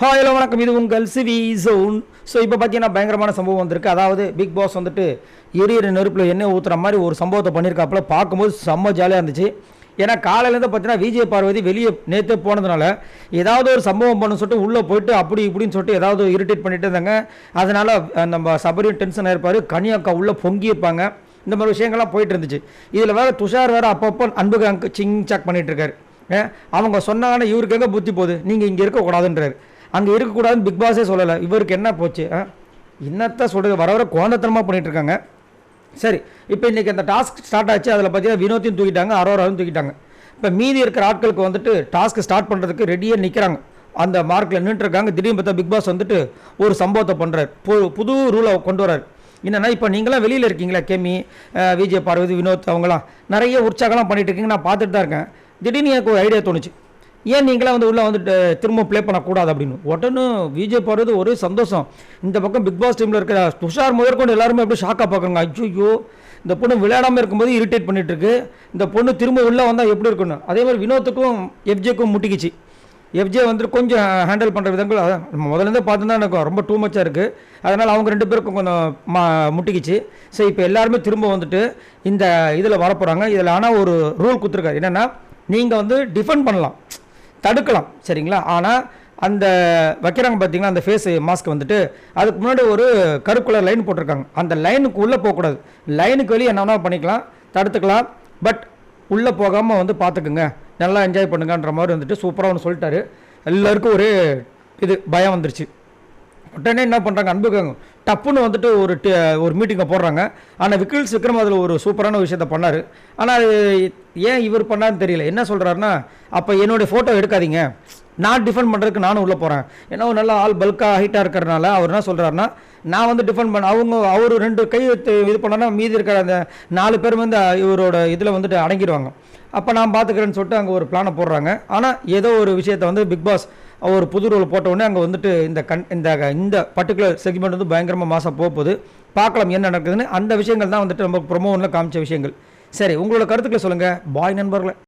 Hi hello வணக்கம், இது உங்கள் சிவி ஜோன். ஸோ இப்போ பார்த்தீங்கன்னா பயங்கரமான சம்பவம் வந்திருக்கு. அதாவது பிக் பாஸ் வந்துட்டு எரியிற நெருப்பில் எண்ணெய் ஊற்றுற மாதிரி ஒரு சம்பவத்தை பண்ணியிருக்காப்புல. பார்க்கும்போது செம்ம ஜாலியாக இருந்துச்சு. ஏன்னா காலையிலேருந்து பார்த்தீங்கன்னா விஜய் பார்வதி வெளியே நேற்றே போனதுனால ஏதாவது ஒரு சம்பவம் பண்ணு சொல்லிட்டு உள்ளே போயிட்டு அப்படி இப்படின்னு சொல்லிட்டு ஏதாவது இரிட்டேட் பண்ணிட்டு இருந்தாங்க. அதனால் நம்ம சபரியும் டென்ஷன் ஆயிருப்பார், கனியாக்கா உள்ளே பொங்கியிருப்பாங்க. இந்த மாதிரி விஷயங்கள்லாம் போயிட்டு இருந்துச்சு. இதில் வேறு துஷார் வேறு அப்பப்போ அன்புக்கு சிங் சாக் பண்ணிகிட்டு இருக்காரு. அவங்க சொன்னாங்கன்னா இவருக்கு எங்கே புத்தி போகுது, நீங்கள் இங்கே இருக்கக்கூடாதுன்றாரு. அங்கே இருக்கக்கூடாதுன்னு பிக் பாஸே சொல்லலை. இவருக்கு என்ன போச்சு, என்னத்த சொல்கிறது, வர வர குழந்தைத்தனமாக பண்ணிகிட்டு இருக்காங்க. சரி, இப்போ இன்றைக்கி அந்த டாஸ்க் ஸ்டார்ட் ஆச்சு. அதில் பார்த்தீங்கன்னா வினோத்தையும் தூக்கிட்டாங்க, அரோராவும் தூக்கிட்டாங்க. இப்போ மீதி இருக்கிற ஆட்களுக்கு வந்துட்டு டாஸ்க் ஸ்டார்ட் பண்ணுறதுக்கு ரெடியாக நிற்கிறாங்க. அந்த மார்க்கில் நின்றுருக்காங்க. திடீர்னு பார்த்தா பிக் பாஸ் வந்துட்டு ஒரு சம்பவத்தை பண்ணுறாரு, புது ரூலை கொண்டு வராரு. என்னென்னா, இப்போ நீங்களாம் வெளியில் இருக்கீங்களா, கெமி, விஜய் பார்வதி, வினோத், அவங்களாம் நிறைய உற்சாகம்லாம் பண்ணிகிட்டு இருக்கீங்க, நான் பார்த்துட்டு தான் இருக்கேன். திடீர்னு எனக்கு ஒரு ஐடியா தோணுச்சு, ஏன் நீங்களாம் வந்து உள்ளே வந்துட்டு திரும்ப ப்ளே பண்ணக்கூடாது அப்படின்னு. உடனே விஜய் போகிறது ஒரே சந்தோஷம். இந்த பக்கம் பிக் பாஸ் டீமில் இருக்கிற துஷார் முதற்கொண்டு எல்லாருமே அப்படியே ஷாக்காக பார்க்குறாங்க. ஐயோ, இந்த பொண்ணு விளையாடாமல் இருக்கும்போது இரிட்டேட் பண்ணிகிட்ருக்கு, இந்த பொண்ணு திரும்ப உள்ளே வந்தால் எப்படி இருக்குன்னு. அதே மாதிரி வினோத்துக்கும் எஃப்ஜேக்கும் முட்டிக்கிச்சு. எஃப்ஜே வந்துட்டு கொஞ்சம் ஹேண்டில் பண்ணுற விதங்கள் அதான் முதலேருந்தே பார்த்துதான் எனக்கு ரொம்ப டூ மச்சாக இருக்குது. அதனால் அவங்க ரெண்டு பேருக்கும் கொஞ்சம் முட்டிக்கிச்சு. ஸோ இப்போ எல்லாருமே திரும்ப வந்துட்டு இந்த இதில் வரப்போகிறாங்க. இதில் ஆனால் ஒரு ரூல் கொடுத்துருக்காரு. என்னென்னா, நீங்கள் வந்து டிஃபெண்ட் பண்ணலாம், தடுக்கலாம், சரிங்களா. ஆனால் அந்த வைக்கிறாங்க பார்த்தீங்களா, அந்த ஃபேஸ் மாஸ்க் வந்துட்டு அதுக்கு முன்னாடி ஒரு கருப்பு கலர் லைன் போட்டிருக்காங்க. அந்த லைனுக்கு உள்ளே போகக்கூடாது. லைனுக்கு வெளியே என்ன வேணால் பண்ணிக்கலாம், தடுத்துக்கலாம். பட் உள்ளே போகாமல் வந்து பார்த்துக்குங்க, நல்லா என்ஜாய் பண்ணுங்கன்ற மாதிரி வந்துட்டு சூப்பராக ஒன்று சொல்லிட்டாரு. எல்லாருக்கும் ஒரு இது பயம் வந்துருச்சு. உடனே என்ன பண்ணுறாங்க, அன்புக்காங்க டப்புன்னு வந்துட்டு ஒரு மீட்டிங்கை போடுறாங்க. ஆனால் விக்கில்ஸ் விக்ரம் அதில் ஒரு சூப்பரான விஷயத்த பண்ணார். ஆனால் அது ஏன் இவர் பண்ணாருன்னு தெரியல. என்ன சொல்கிறாருன்னா, அப்போ என்னுடைய ஃபோட்டோ எடுக்காதீங்க, நான் டிஃபெண்ட் பண்ணுறதுக்கு நானும் உள்ளே போகிறேன். ஏன்னா ஒரு நல்ல ஆள் பல்காக ஹைட்டாக இருக்கிறனால அவர் என்ன சொல்கிறாருன்னா, நான் வந்து டிஃபெண்ட் பண்ண அவர் ரெண்டு கை இது பண்ணோன்னா மீதி இருக்கிற அந்த 4 பேர் வந்து இவரோட இதில் வந்துட்டு அடங்கிடுவாங்க. அப்போ நான் பார்த்துக்கிறேன்னு சொல்லிட்டு அங்கே ஒரு பிளானை போடுறாங்க. ஆனால் ஏதோ ஒரு விஷயத்தை வந்து பிக் பாஸ் ஒரு புது ரோல் போட்ட உடனே அங்கே வந்துட்டு இந்த பர்டிகுலர் செக்மெண்ட் வந்து பயங்கரமாக மாதம் போகுது. பார்க்கலாம் என்ன நடக்குதுன்னு. அந்த விஷயங்கள் தான் வந்துட்டு நம்ம ப்ரொமோவில் காமிச்ச விஷயங்கள். சரி, உங்களோட கருத்துக்களை சொல்லுங்கள் பாய் நண்பர்களை.